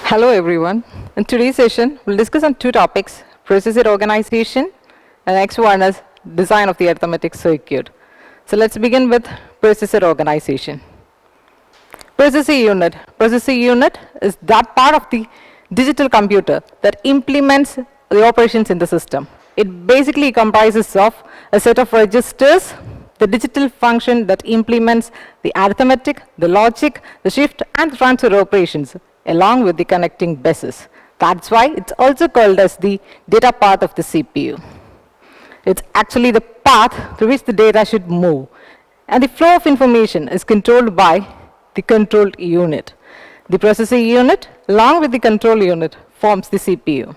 Hello everyone. In today's session, we'll discuss on two topics, processor organization and next one is design of the arithmetic circuit. So let's begin with processor organization. Processor unit. Processor unit is that part of the digital computer that implements the operations in the system. It basically comprises of a set of registers, the digital function that implements the arithmetic, the logic, the shift and the transfer operations along with the connecting buses. That's why it's also called as the data path of the CPU. It's actually the path through which the data should move. And the flow of information is controlled by the control unit. The processor unit along with the control unit forms the CPU.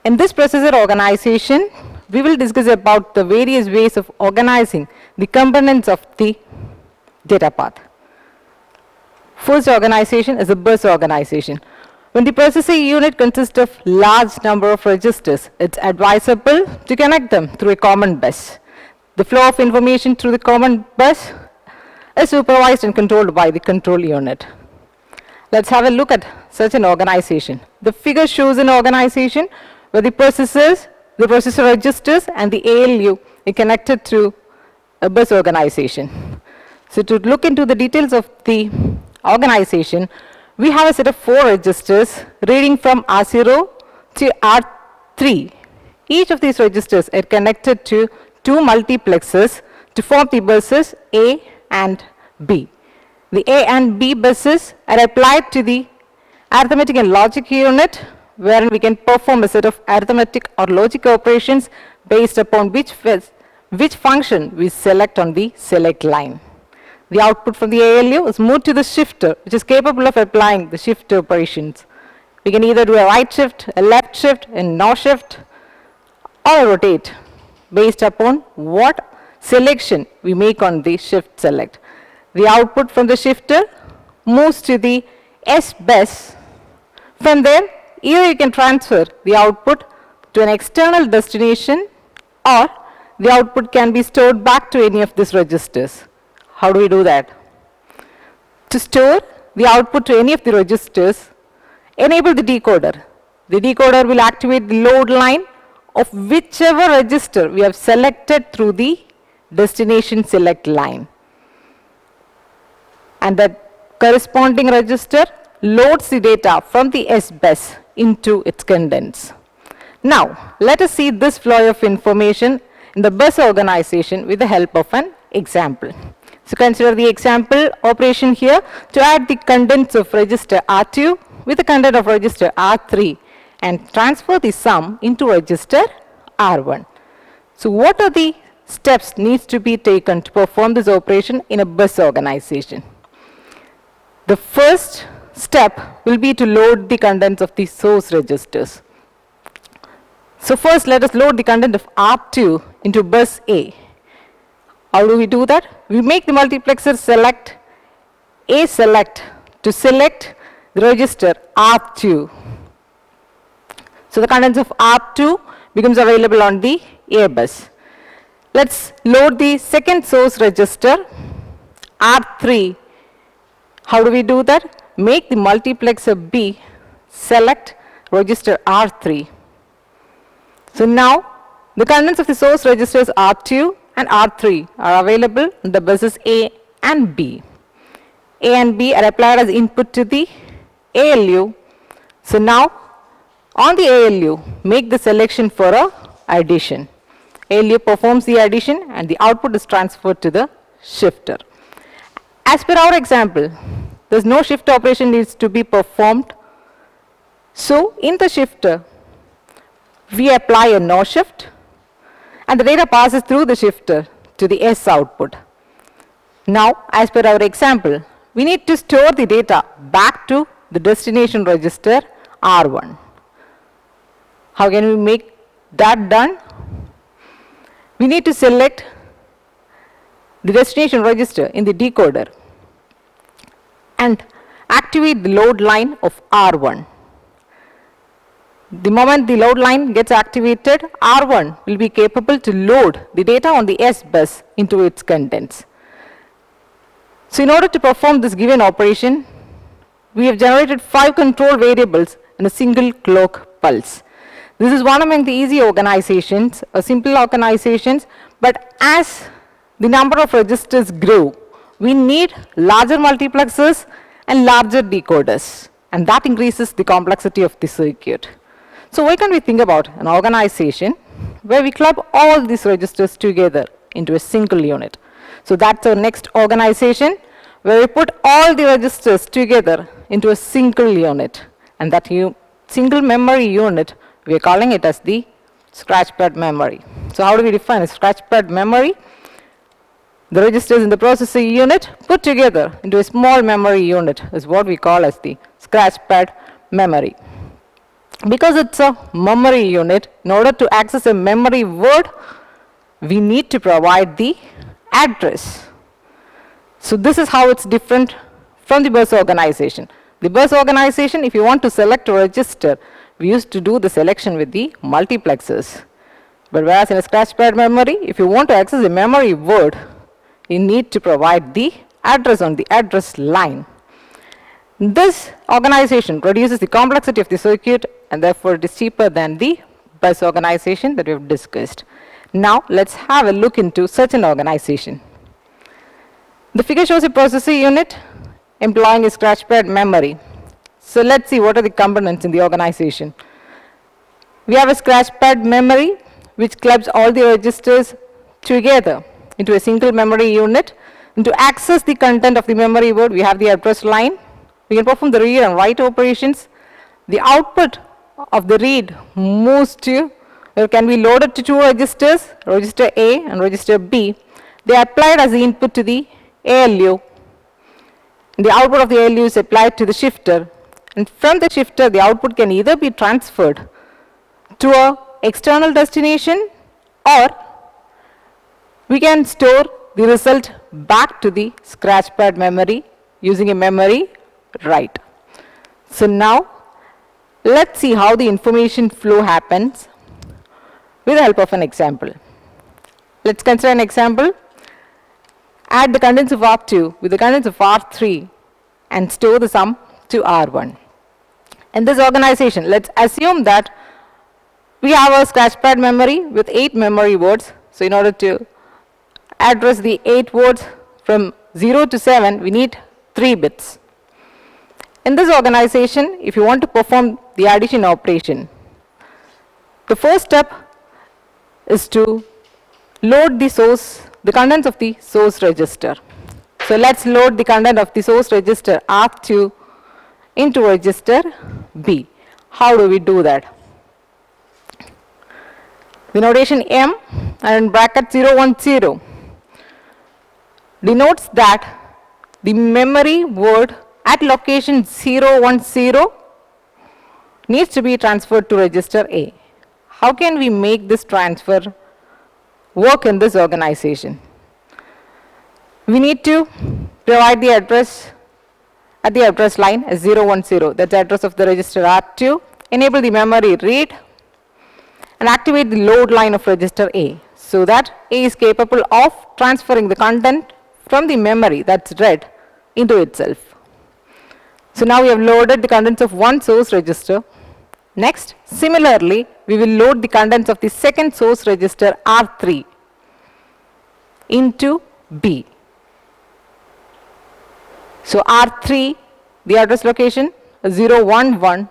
In this processor organization, we will discuss about the various ways of organizing the components of the data path. First organization is a bus organization. When the processor unit consists of large number of registers, it's advisable to connect them through a common bus. The flow of information through the common bus is supervised and controlled by the control unit. Let's have a look at such an organization. The figure shows an organization where the processor registers and the ALU are connected through a bus organization. So to look into the details of the organization, we have a set of 4 registers reading from R0 to R3. Each of these registers are connected to 2 multiplexers to form the buses A and B. The A and B buses are applied to the arithmetic and logic unit, wherein we can perform a set of arithmetic or logic operations based upon which function we select on the select line. The output from the ALU is moved to the shifter, which is capable of applying the shift operations. We can either do a right shift, a left shift, a no shift, or a rotate based upon what selection we make on the shift select. The output from the shifter moves to the S bus. From there, either you can transfer the output to an external destination or the output can be stored back to any of these registers. How do we do that? To store the output to any of the registers, enable the decoder. The decoder will activate the load line of whichever register we have selected through the destination select line. And that corresponding register loads the data from the S bus into its contents. Now, let us see this flow of information in the bus organization with the help of an example. So consider the example operation here to add the contents of register R2 with the content of register R3 and transfer the sum into register R1. So what are the steps needs to be taken to perform this operation in a bus organization? The first step will be to load the contents of the source registers. So first let us load the content of R2 into bus A. How do we do that? We make the multiplexer select A select to select the register R2. So the contents of R2 becomes available on the A bus. Let's load the second source register R3. How do we do that? Make the multiplexer B select register R3. So now the contents of the source registers R2 and R3 are available in the buses A and B. A and B are applied as input to the ALU. So now on the ALU, make the selection for a addition. ALU performs the addition and the output is transferred to the shifter. As per our example, there's no shift operation needs to be performed. So in the shifter, we apply a no shift and the data passes through the shifter to the S output. Now, as per our example, we need to store the data back to the destination register R1. How can we make that done? We need to select the destination register in the decoder and activate the load line of R1. The moment the load line gets activated, R1 will be capable to load the data on the S bus into its contents. So in order to perform this given operation, we have generated 5 control variables in a single clock pulse. This is one among the easy organizations, simple organizations, but as the number of registers grow, we need larger multiplexers and larger decoders, and that increases the complexity of the circuit. So why can't we think about an organization where we club all these registers together into a single unit? So that's our next organization, where we put all the registers together into a single unit, and that single memory unit, we are calling it as the scratchpad memory. So how do we define a scratchpad memory? The registers in the processor unit put together into a small memory unit is what we call as the scratchpad memory. Because it's a memory unit, in order to access a memory word, we need to provide the address. So this is how it's different from the bus organization. The bus organization, if you want to select a register, we used to do the selection with the multiplexers. But whereas in a scratchpad memory, if you want to access a memory word, you need to provide the address on the address line. This organization reduces the complexity of the circuit, and therefore it is cheaper than the bus organization that we have discussed. Now let's have a look into such an organization. The figure shows a processor unit employing a scratchpad memory. So let's see what are the components in the organization. We have a scratchpad memory which clubs all the registers together into a single memory unit. And to access the content of the memory word, we have the address line. We can perform the read and write operations. The output of the read moves to, can be loaded to 2 registers, register A and register B. They are applied as the input to the ALU. The output of the ALU is applied to the shifter, and from the shifter the output can either be transferred to an external destination, or we can store the result back to the scratchpad memory using a memory write. So now let's see how the information flow happens with the help of an example. Let's consider an example. Add the contents of R2 with the contents of R3 and store the sum to R1. In this organization, let's assume that we have a scratchpad memory with 8 memory words. So in order to address the 8 words from 0 to 7, we need 3 bits. In this organization, if you want to perform the addition operation, the first step is to load the contents of the source register. So let's load the content of the source register R2 into register B. How do we do that? The notation M and in bracket 010 denotes that the memory word at location 010 needs to be transferred to register A. How can we make this transfer work in this organization? We need to provide the address at the address line as 010, that's the address of the register R2, enable the memory read, and activate the load line of register A, so that A is capable of transferring the content from the memory that's read into itself. So now we have loaded the contents of one source register. Next, similarly, we will load the contents of the second source register R3 into B. So R3, the address location is 011.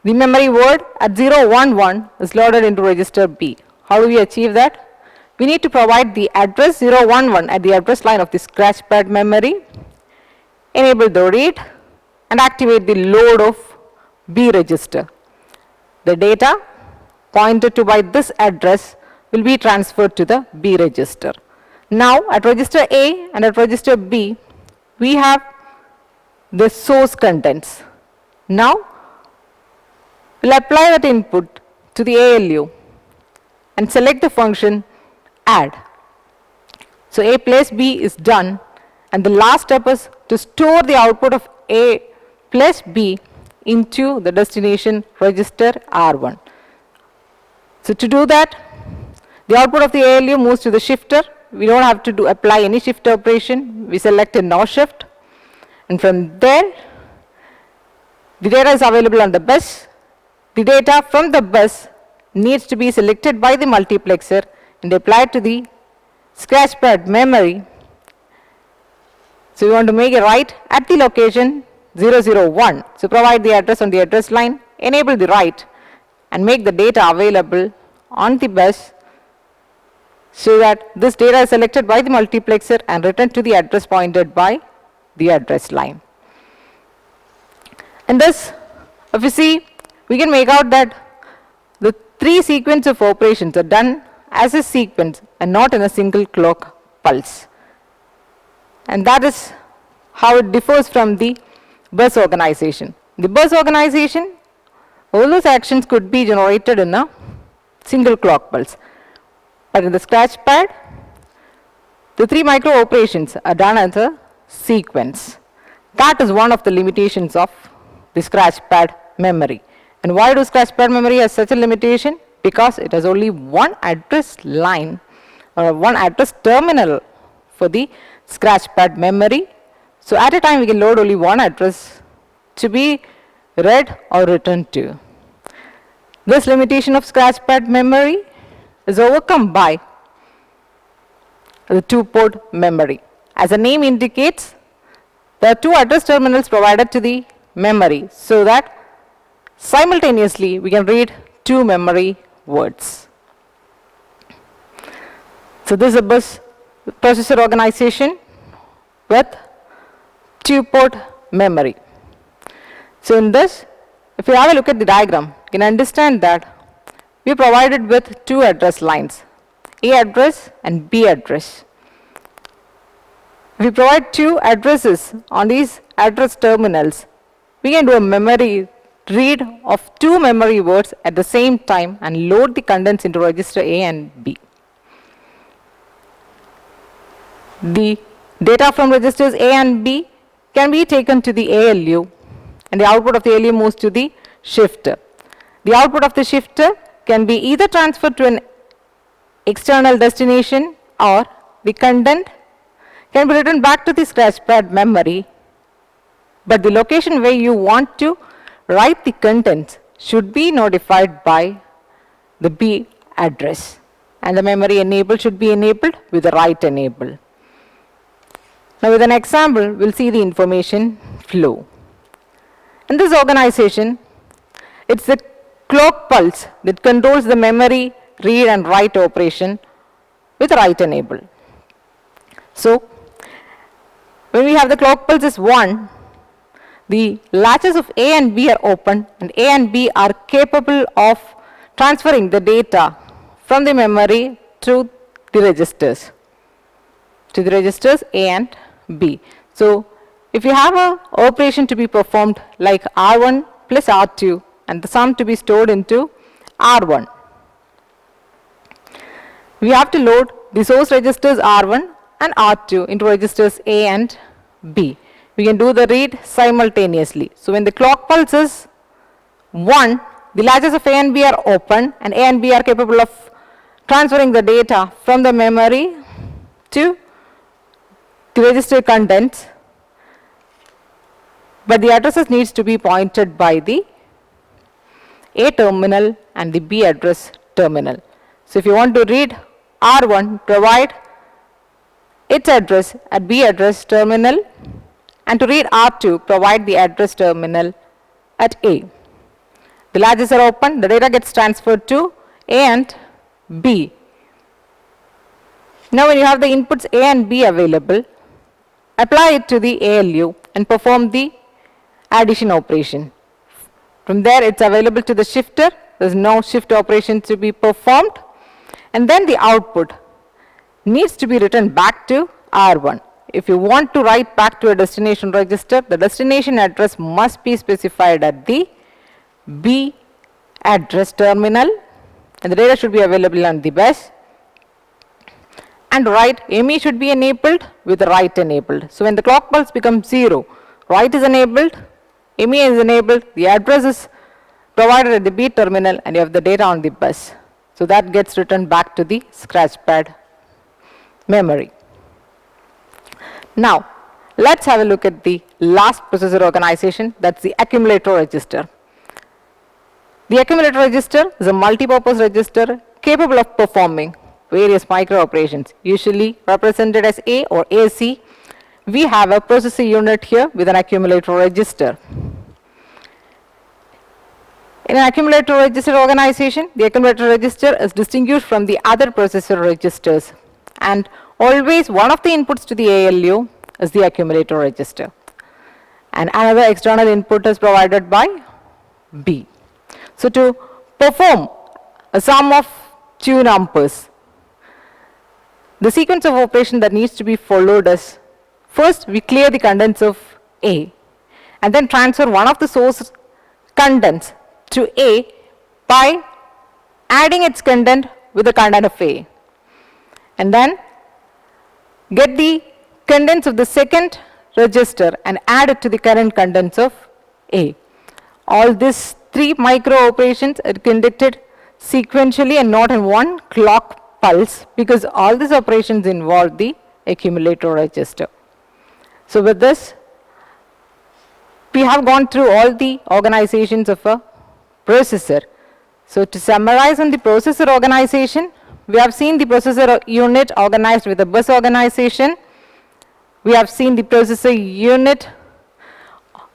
The memory word at 011 is loaded into register B. How do we achieve that? We need to provide the address 011 at the address line of the scratchpad memory, enable the read, and activate the load of B register. The data pointed to by this address will be transferred to the B register. Now at register A and at register B, we have the source contents. Now we'll apply that input to the ALU and select the function add. So A plus B is done, and the last step is to store the output of A plus B into the destination register R1. So to do that, the output of the ALU moves to the shifter. We don't have to apply any shift operation. We select a no shift, and from there The data is available on the bus. The data from the bus needs to be selected by the multiplexer and applied to the scratchpad memory. So we want to make a write at the location 001. So provide the address on the address line, enable the write, and make the data available on the bus so that this data is selected by the multiplexer and returned to the address pointed by the address line. And thus, if you see, we can make out that the three sequence of operations are done as a sequence and not in a single clock pulse. And that is how it differs from the bus organization. The bus organization, all those actions could be generated in a single clock pulse. But in the scratchpad, the three micro operations are done as a sequence. That is one of the limitations of the scratchpad memory. And why do scratchpad memory has such a limitation? Because it has only one address line or one address terminal for the scratchpad memory. So at a time we can load only one address to be read or written to. This limitation of scratchpad memory is overcome by the two-port memory. As the name indicates, there are two address terminals provided to the memory so that simultaneously we can read two memory words. So this is a bus processor organization with two-port memory. So in this, if you have a look at the diagram, you can understand that we are provided with two address lines, A address and B address. If we provide two addresses on these address terminals, we can do a memory read of two memory words at the same time and load the contents into register A and B. The data from registers A and B can be taken to the ALU and the output of the ALU moves to the shifter. The output of the shifter can be either transferred to an external destination or the content can be written back to the scratchpad memory, but the location where you want to write the contents should be notified by the B address, and the memory enable should be enabled with the write enable. Now with an example, we'll see the information flow. In this organization, it's the clock pulse that controls the memory read and write operation with write enable. So when we have the clock pulse is 1, the latches of A and B are open and A and B are capable of transferring the data from the memory to the registers A and B. So if you have an operation to be performed like R1 plus R2 and the sum to be stored into R1, we have to load the source registers R1 and R2 into registers A and B. We can do the read simultaneously. So when the clock pulse is 1, the latches of A and B are open and A and B are capable of transferring the data from the memory to the register contents, but the addresses needs to be pointed by the A terminal and the B address terminal. So if you want to read R1, provide its address at B address terminal, and to read R2, provide the address terminal at A. The latches are open, the data gets transferred to A and B. Now when you have the inputs A and B available, apply it to the ALU and perform the addition operation. From there it's available to the shifter, there is no shift operation to be performed, and then the output needs to be written back to R1. If you want to write back to a destination register, the destination address must be specified at the B address terminal and the data should be available on the bus, and write ME should be enabled with the write enabled. So when the clock pulse becomes 0, write is enabled, ME is enabled, the address is provided at the B terminal and you have the data on the bus. So that gets written back to the scratchpad memory. Now Let's have a look at the last processor organization, that's the accumulator register. The accumulator register is a multi-purpose register capable of performing various micro operations, usually represented as A or AC. We have a processor unit here with an accumulator register. In an accumulator register organization, the accumulator register is distinguished from the other processor registers, and always one of the inputs to the ALU is the accumulator register, and another external input is provided by B. So to perform a sum of two numbers, the sequence of operation that needs to be followed is, first we clear the contents of A and then transfer one of the source contents to A by adding its content with the content of A, and then get the contents of the second register and add it to the current contents of A. All these three micro operations are conducted sequentially and not in one clock pulse, because all these operations involve the accumulator register. So with this, we have gone through all the organizations of a processor. So to summarize on the processor organization, we have seen the processor unit organized with a bus organization. We have seen the processor unit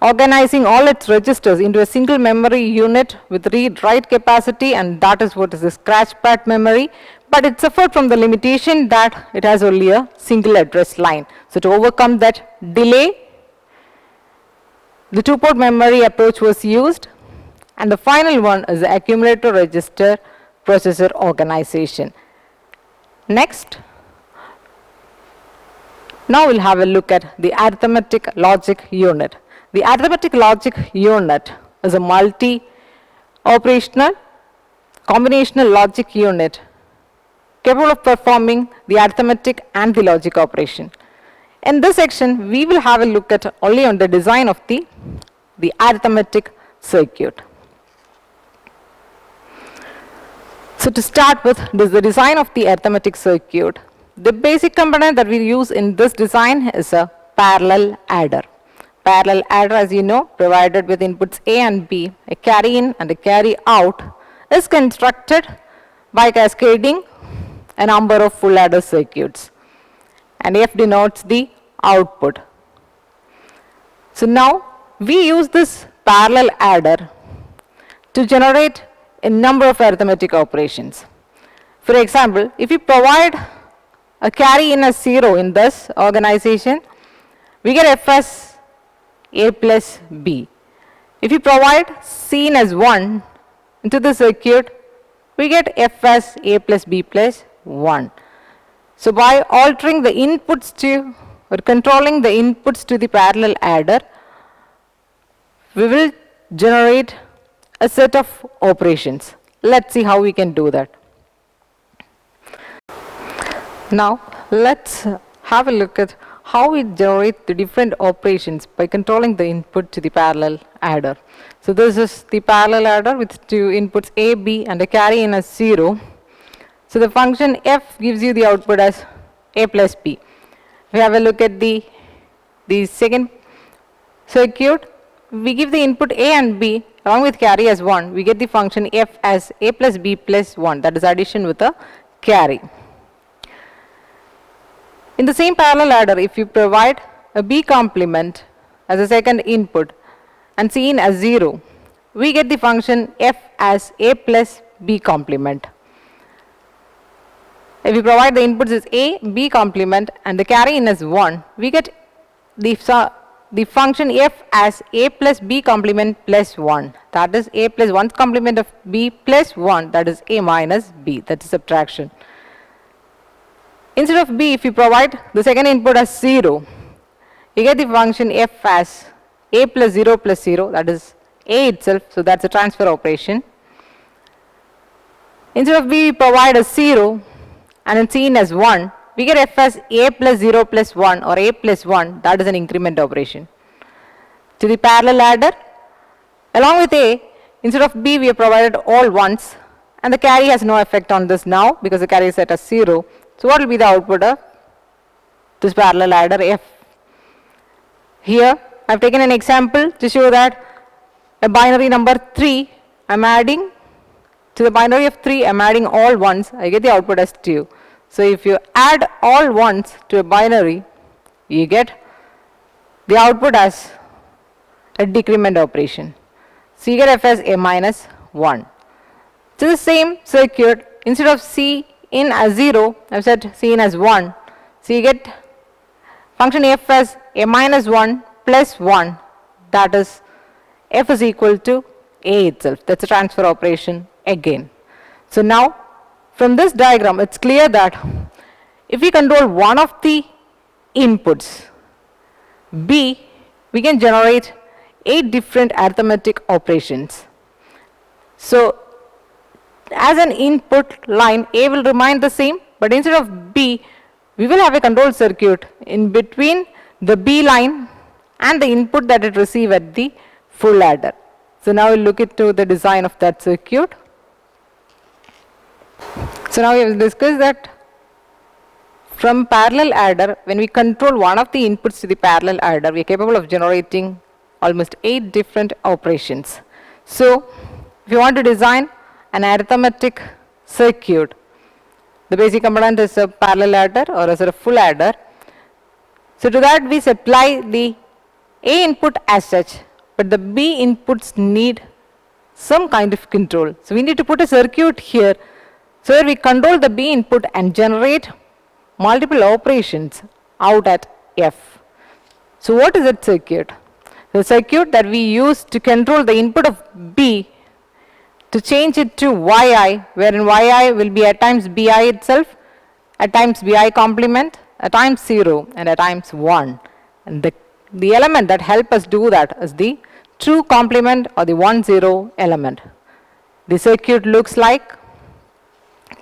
organizing all its registers into a single memory unit with read-write capacity, and that is what is the scratchpad memory. But it suffered from the limitation that it has only a single address line. So to overcome that delay, the two-port memory approach was used. And the final one is the accumulator register processor organization. Next, now we'll have a look at the arithmetic logic unit. The arithmetic logic unit is a multi-operational combinational logic unit capable of performing the arithmetic and the logic operation. In this section, we will have a look at only on the design of the arithmetic circuit. So to start with, this is the design of the arithmetic circuit. The basic component that we use in this design is a parallel adder. Parallel adder, as you know, provided with inputs A and B, a carry in and a carry out, is constructed by cascading a number of full adder circuits, and F denotes the output. So now we use this parallel adder to generate a number of arithmetic operations. For example, if you provide a carry in as 0 in this organization, we get F as A plus B. If you provide C in as 1 into the circuit, we get F as A plus B plus 1. So by altering the inputs to, or controlling the inputs to the parallel adder, we will generate a set of operations. Let's see how we can do that. Now let's have a look at how we generate the different operations by controlling the input to the parallel adder. So this is the parallel adder with two inputs A, B and a carry in as 0. So the function F gives you the output as A plus B. We have a look at the second circuit. We give the input A and B along with carry as 1. We get the function F as A plus B plus 1, that is addition with a carry. In the same parallel adder, if you provide a B complement as a second input and C in as 0, we get the function F as A plus B complement. If we provide the inputs as A, B complement and the carry in as 1, we get the function F as A plus B complement plus 1, that is A plus 1's complement of B plus 1, that is A minus B, that is subtraction. Instead of B, if you provide the second input as 0, you get the function F as A plus 0 plus 0, that is A itself, so that's a transfer operation. Instead of B, we provide a 0 and then C in as 1, we get F as A plus 0 plus 1 or A plus 1, that is an increment operation. To the parallel adder, along with A, instead of B, we have provided all ones, and the carry has no effect on this now because the carry is set as 0. So what will be the output of this parallel adder F? Here I have taken an example to show that a binary number 3, I am adding to the binary of 3, I am adding all ones, I get the output as 2. So if you add all ones to a binary, you get the output as a decrement operation. So you get f as a minus 1. So the same circuit, instead of C in as 0, I have set C in as 1. So you get function f as a minus 1 plus 1, that is f is equal to a itself. That's a transfer operation again. So now from this diagram it's clear that if we control one of the inputs B, we can generate 8 different arithmetic operations. So as an input line, A will remain the same, but instead of B, we will have a control circuit in between the B line and the input that it receives at the full adder. So now we'll look into the design of that circuit. So now we have discussed that from parallel adder, when we control one of the inputs to the parallel adder, we are capable of generating almost 8 different operations. So if you want to design an arithmetic circuit, the basic component is a parallel adder or as a full adder. So to that we supply the A input as such, but the B inputs need some kind of control. So we need to put a circuit here so that we control the B input and generate multiple operations out at F. So what is that circuit? The circuit that we use to control the input of B to change it to Yi, wherein Yi will be at times Bi itself, at times Bi complement, at times 0 and at times 1. And the element that help us do that is the true complement or the 1 0 element. The circuit looks like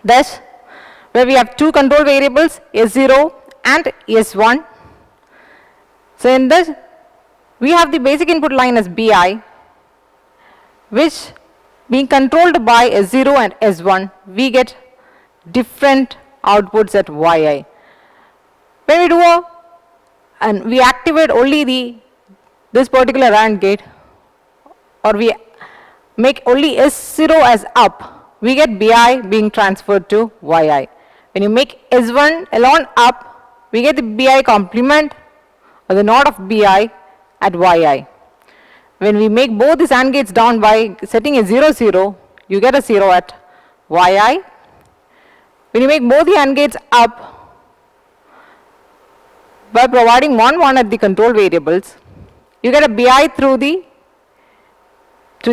this, where we have two control variables S0 and S1. So in this we have the basic input line as Bi, which being controlled by S0 and S1, we get different outputs at Yi. When we do and we activate only this particular AND gate, or we make only S0 as up, we get Bi being transferred to Yi. When you make S1 alone up, we get the Bi complement or the NOT of Bi at Yi. When we make both these AND gates down by setting a 0 0, you get a 0 at Yi. When you make both the AND gates up by providing 1 1 at the control variables, you get a Bi through the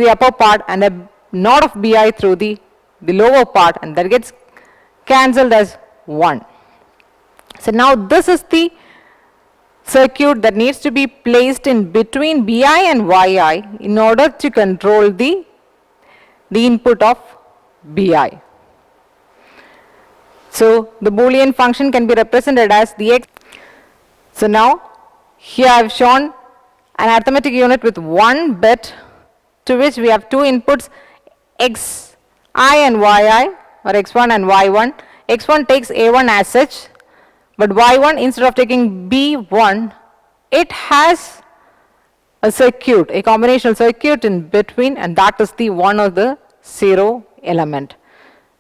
upper part and a NOT of Bi through the lower part, and that gets cancelled as 1. So now this is the circuit that needs to be placed in between Bi and Yi in order to control the input of Bi. So the Boolean function can be represented as the x. So now here I have shown an arithmetic unit with one bit to which we have two inputs xi and yi, or x1 and y1. x1 takes a1 as such, but y1 instead of taking b1, it has a circuit, a combinational circuit in between, and that is the 1 or the 0 element.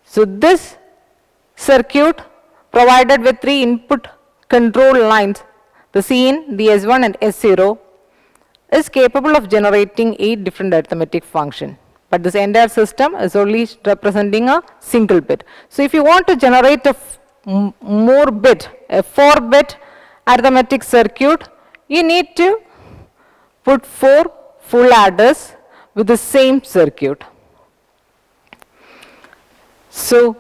So this circuit provided with 3 input control lines, the Cin, the S1 and S0, is capable of generating 8 different arithmetic functions. But this entire system is only representing a single bit. So if you want to generate a more bit, a 4-bit arithmetic circuit, you need to put 4 full adders with the same circuit. So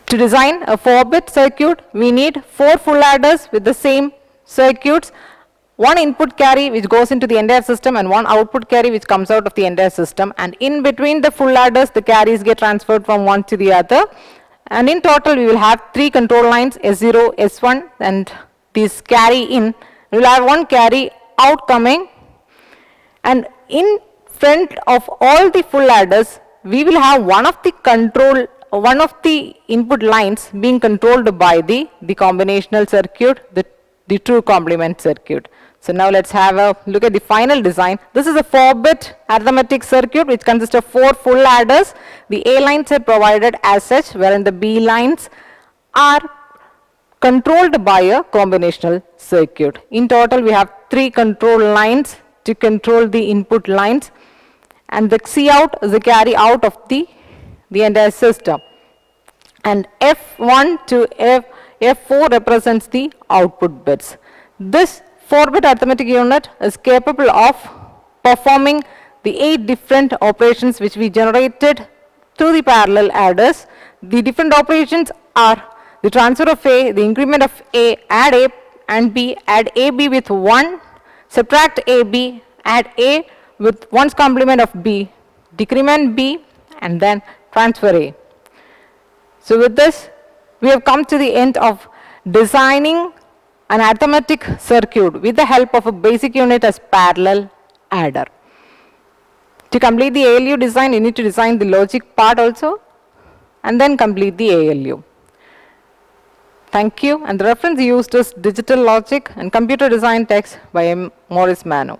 to design a 4-bit circuit, we need 4 full adders with the same circuits, one input carry which goes into the entire system and one output carry which comes out of the entire system, and in between the full adders the carries get transferred from one to the other, and in total we will have 3 control lines S0, S1, and this carry in. We will have one carry out coming, and in front of all the full adders we will have one of the input lines being controlled by the combinational circuit, the true complement circuit. So now let's have a look at the final design. This is a 4-bit arithmetic circuit which consists of 4 full adders. The A lines are provided as such, wherein the B lines are controlled by a combinational circuit. In total, we have 3 control lines to control the input lines, and the C out is the carry out of the entire system. And F1 to F4 represents the output bits. This 4-bit arithmetic unit is capable of performing the 8 different operations which we generated through the parallel adders. The different operations are the transfer of A, the increment of A, add A and B, add AB with 1, subtract AB, add A with 1's complement of B, decrement B, and then transfer A. So with this, we have come to the end of designing an arithmetic circuit with the help of a basic unit as parallel adder. To complete the ALU design, you need to design the logic part also, and then complete the ALU. Thank you. And the reference used is Digital Logic and Computer Design Text by M. Morris Mano.